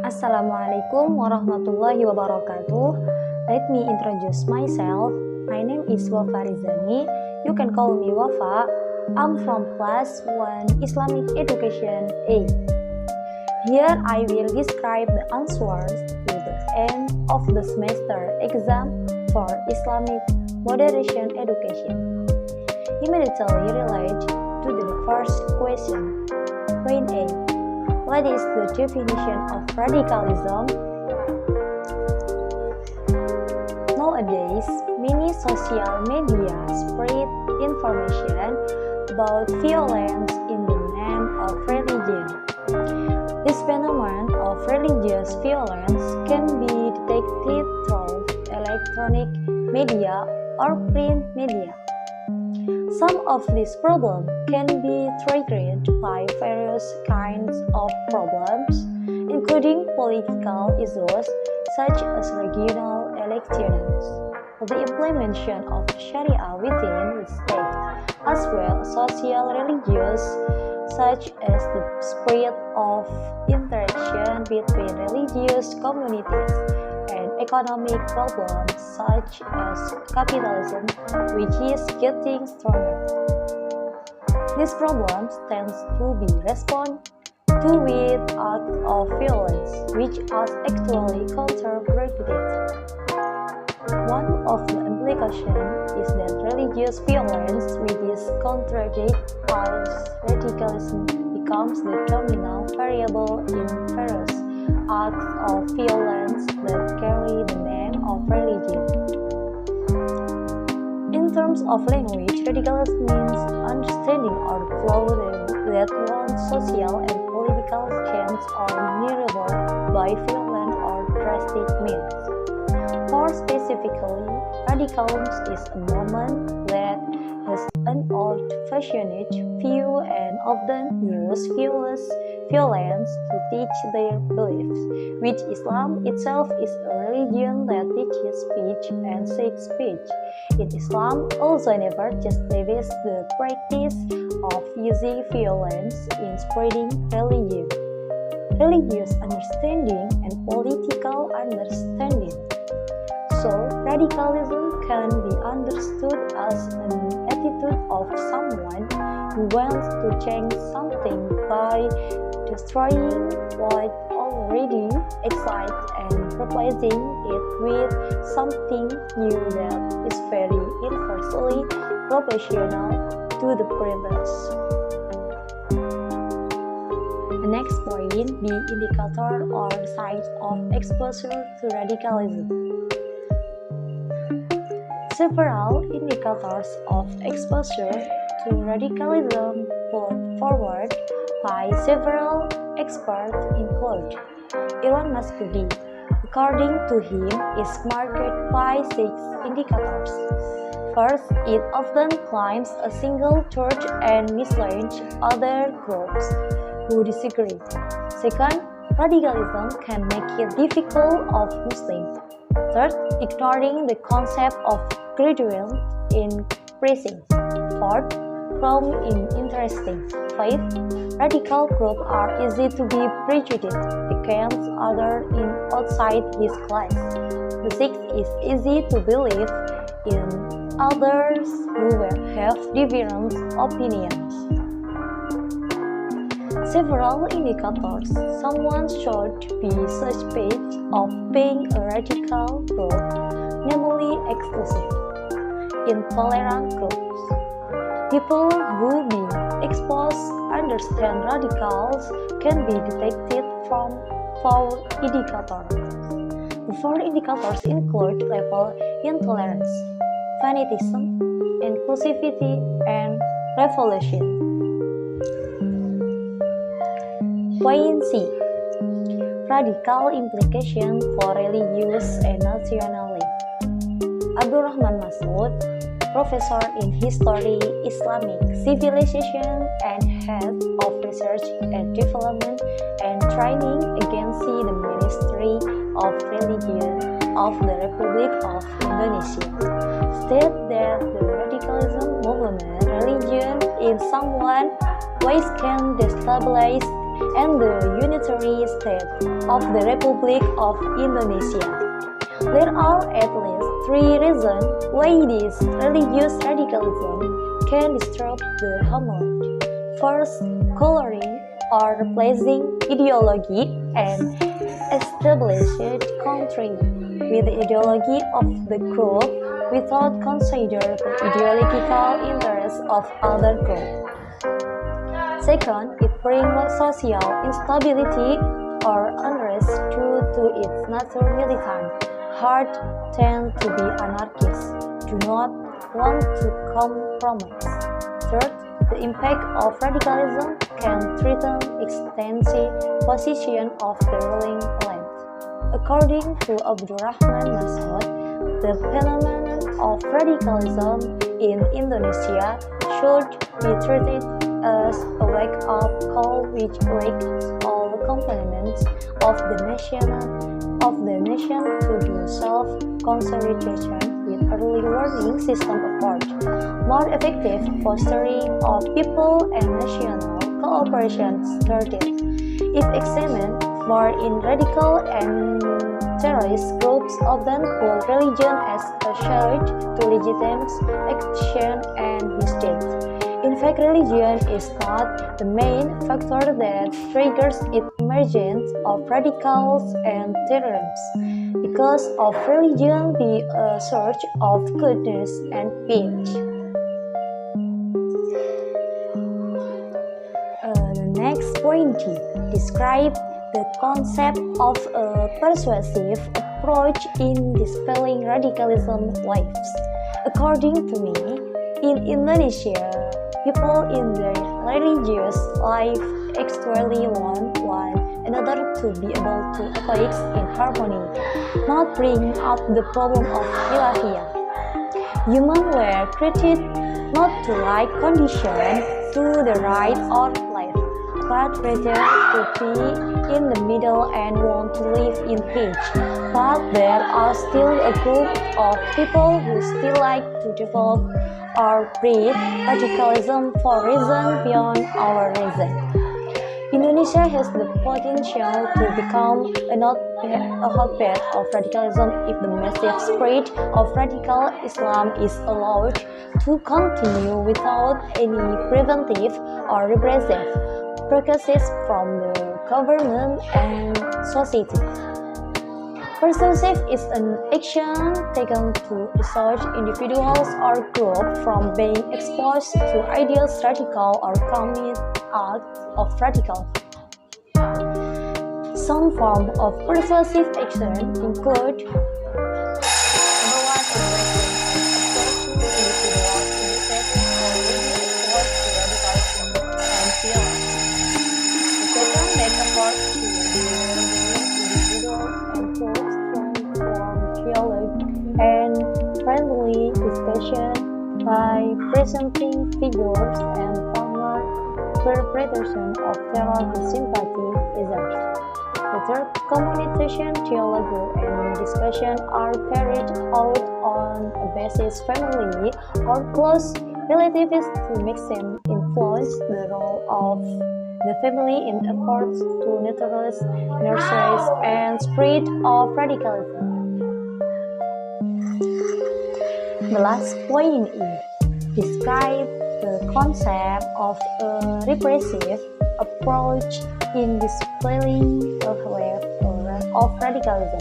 Assalamualaikum warahmatullahi wabarakatuh. Let me introduce myself. My name is Wafa Rizani. You can call me Wafa. I'm from class 1 Islamic Education A. Here I will describe the answers to the end of the semester exam for Islamic Moderation Education. Immediately relate to the first question. Point A. What is the definition of radicalism? Nowadays, many social media spread information about violence in the name of religion. This phenomenon of religious violence can be detected through electronic media or print media. Some of these problems can be triggered by various kinds of problems, including political issues such as regional elections, the implementation of Sharia within the state, as well as social religious such as the spread of interaction between religious communities, and economic problems such as capitalism, which is getting stronger. These problems tend to be responded to with acts of violence, which are actually counterproductive. One of the implications is that religious violence, which is contradicted by radicalism, becomes the dominant variable in various acts of violence that carry the name of religion. In terms of language, radicalism means understanding or flow that wants social and political change are measurable by violent or drastic means. More specifically, radicalism is a movement that has an old-fashioned view and often uses violence to teach their beliefs, which Islam itself is a religion that teaches speech and safe speech. In Islam, also never justifies the practice of using violence in spreading religion, religious understanding, and political understanding. So, radicalism can be understood as an attitude of someone who wants to change something by destroying what already exists and replacing it with something new that is very inversely proportional to the previous. The next point, the indicator or signs of exposure to radicalism. Several indicators of exposure to radicalism put forward by several experts include Elon Musk. According to him, is marked by 6 indicators. First, it often claims a single church and misleads other groups who disagree. Second, radicalism can make it difficult of Muslims. Third, ignoring the concept of gradual increasing. Fourth, wrong in interesting. Fifth, radical groups are easy to be prejudiced against others outside his class. The sixth is easy to believe in others who have different opinions. Several indicators. Someone should be suspect of being a radical group, namely exclusive, intolerant groups. People who be exposed understand radicals can be detected from 4 indicators. The 4 indicators include level intolerance, fanatism, inclusivity, and revolution. Point C. Radical implication for religious and nationalism. Abdurrahman Masoud, professor in history, Islamic civilization, and head of research and development and training agency, the Ministry of Religion of the Republic of Indonesia, stated that the radicalism movement religion in some ways can destabilize and the unitary state of the Republic of Indonesia. There are at least three reasons why this religious radicalism can disrupt the homeland. First, coloring or replacing ideology and established country with the ideology of the group without considering the ideological interests of other groups. Second, it brings social instability or unrest due to its nature. Militant heart tend to be anarchists, do not want to compromise. Third, the impact of radicalism can threaten extensive position of the ruling elite. According to Abdurrahman Masud, the phenomenon of radicalism in Indonesia should be treated as a wake-up call which wakes all components of the nation to do self-consolidation with early warning system apart, more effective fostering of people and national cooperation started. If examined more in radical and terrorist groups often hold religion as a shield to legitimize action and misdeeds. In fact, religion is not the main factor that triggers its emergence of radicals and terrorism, because of religion be a source of goodness and peace. The next point describe the concept of a persuasive approach in dispelling radicalism lives. According to me, in Indonesia, people in their religious life actually want one another to be able to coexist in harmony, not bring up the problem of khilafiyah. Humans were created not to like condition to the right or left, but rather to be in the middle and want to live in peace. But there are still a group of people who still like to develop or breed radicalism for reasons beyond our reason. Indonesia has the potential to become a hotbed of radicalism if the massive spread of radical Islam is allowed to continue without any preventive or repressive practices from the government and society. Persuasive is an action taken to dissuade individuals or groups from being exposed to ideas radical or commit acts of radical. Some forms of persuasive action include: number one, encouraging and approaching individuals to be exposed to radicalism and violence. The second, make efforts to individuals and groups from dialogue and friendly discussion by presenting figures and former perpetration of terror with sympathy reserves. The third, communication, dialogue, and discussion are carried out on a basis family or close relatives to maximum influence the role of the family in efforts to neutralize, nurture, and spread of radicalism. The last point is describe the concept of a repressive approach in dispelling a wave of radicalism.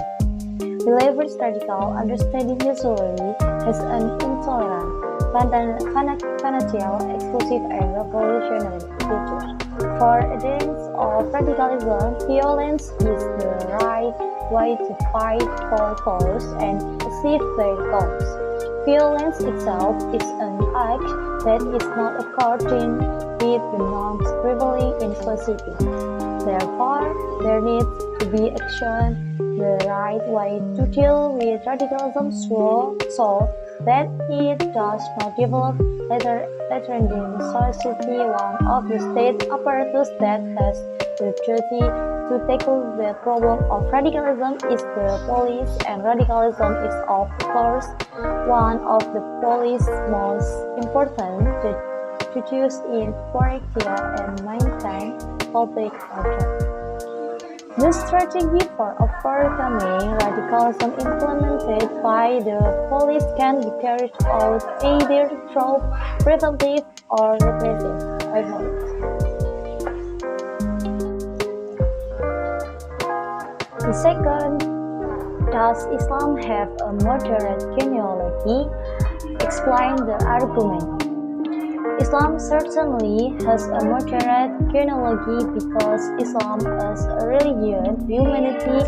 The leverage radical understanding usually has an intolerant, fanatical, exclusive, and revolutionary culture. For adherents of radicalism, violence is the right way to fight for cause and achieve their goals. Violence itself is an act that is not according with the norms prevailing in society. Therefore, there needs to be action the right way to deal with radicalism so that it does not develop later in society. One of the state apparatus that has the duty to tackle the problem of radicalism is the police, and radicalism is of course one of the police's most important introduced in curricula and maintain public order. The strategy for overcoming radicalism implemented by the police can be carried out either through preventive or repressive efforts. The second, does Islam have a moderate genealogy? Explain the argument. Islam certainly has a moderate genealogy because Islam as a religion, humanity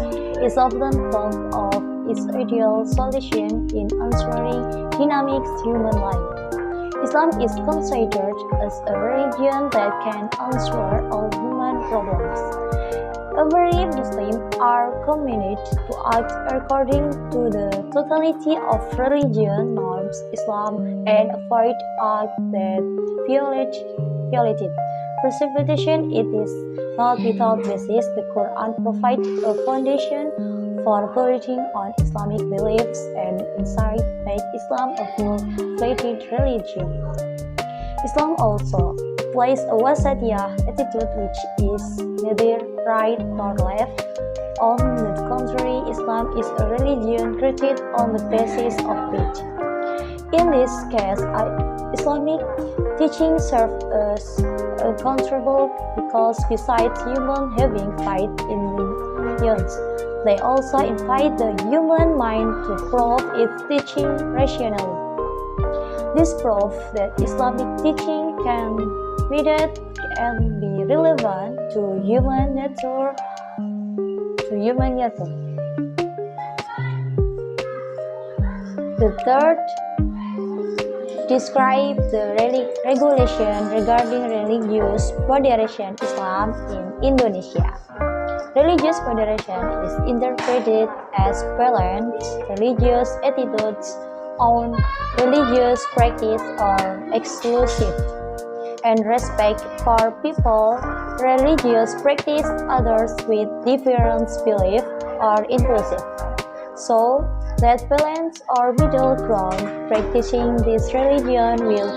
is often thought of its ideal solution in answering dynamic human life. Islam is considered as a religion that can answer all human problems. Every Muslim are commanded to act according to the totality of religion norms Islam and avoid acts that violate it. Precipitation, it is not without basis. The Quran provides a foundation for building on Islamic beliefs and insight make Islam a full-fledged religion. Islam also plays a wasatiyah attitude which is neither right nor left. On the contrary, Islam is a religion created on the basis of peace. In this case, Islamic teaching serves as a counterpart because besides human having faith in religions, they also invite the human mind to prove its teaching rationally. This proves that Islamic teaching can be relevant to human nature. The third, describe the regulation regarding religious moderation Islam in Indonesia. Religious moderation is interpreted as balanced religious attitudes on religious practice or exclusive, and respect for people, religious practice, others with different belief, or inclusive. So, that balance or middle ground practicing this religion will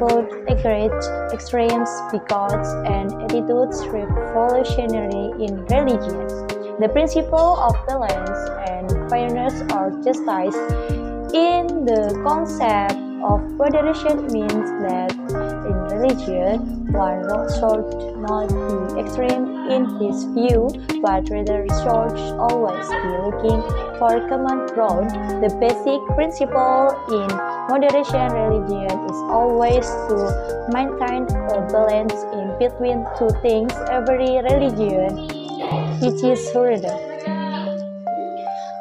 could encourage extremes, bigots, and attitudes revolutionary in religion. The principle of balance and fairness or justice in the concept of moderation means that in religion, one should not be extreme in his view, but rather should always be looking for common ground. The basic principle in moderation religion is always to maintain a balance in between two things. Every religion teaches freedom.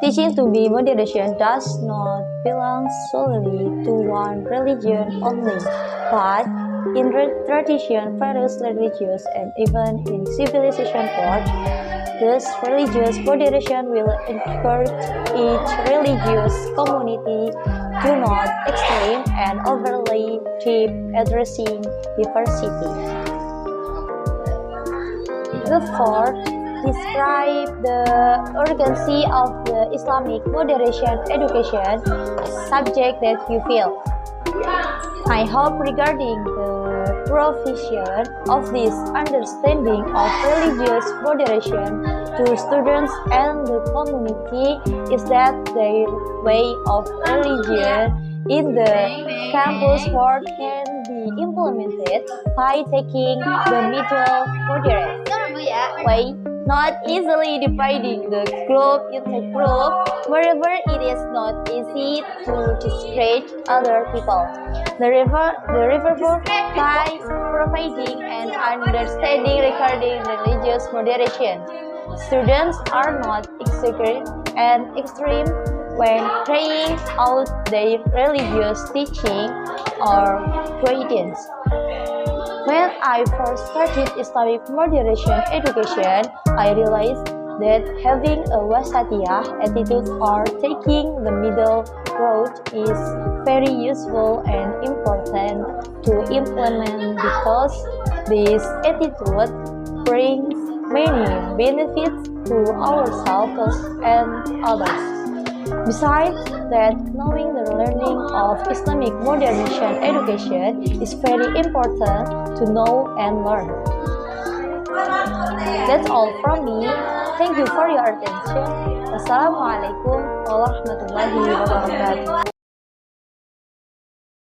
Teaching to be moderation does not belong solely to one religion only, but in tradition, various religious and even in civilization world, thus religious moderation will encourage each religious community to not extreme and overly deep addressing diversity. The fourth, describe the urgency of the Islamic moderation education subject that you feel. I hope regarding the provision of this understanding of religious moderation to students and the community is that their way of religion in the campus world can be implemented by taking the middle moderate way, not easily dividing the group into group wherever it is not easy to discourage other people. The riverboat by providing an understanding regarding religious moderation. Students are not exaggerate and extreme when carrying out their religious teaching or guidance. When I first started Islamic moderation education, I realized that having a wasatiyah attitude or taking the middle road is very useful and important to implement because this attitude brings many benefits to ourselves and others. Besides that, knowing the learning of Islamic modernization education is very important to know and learn. That's all from me. Thank you for your attention. Wassalamualaikum warahmatullahi wabarakatuh.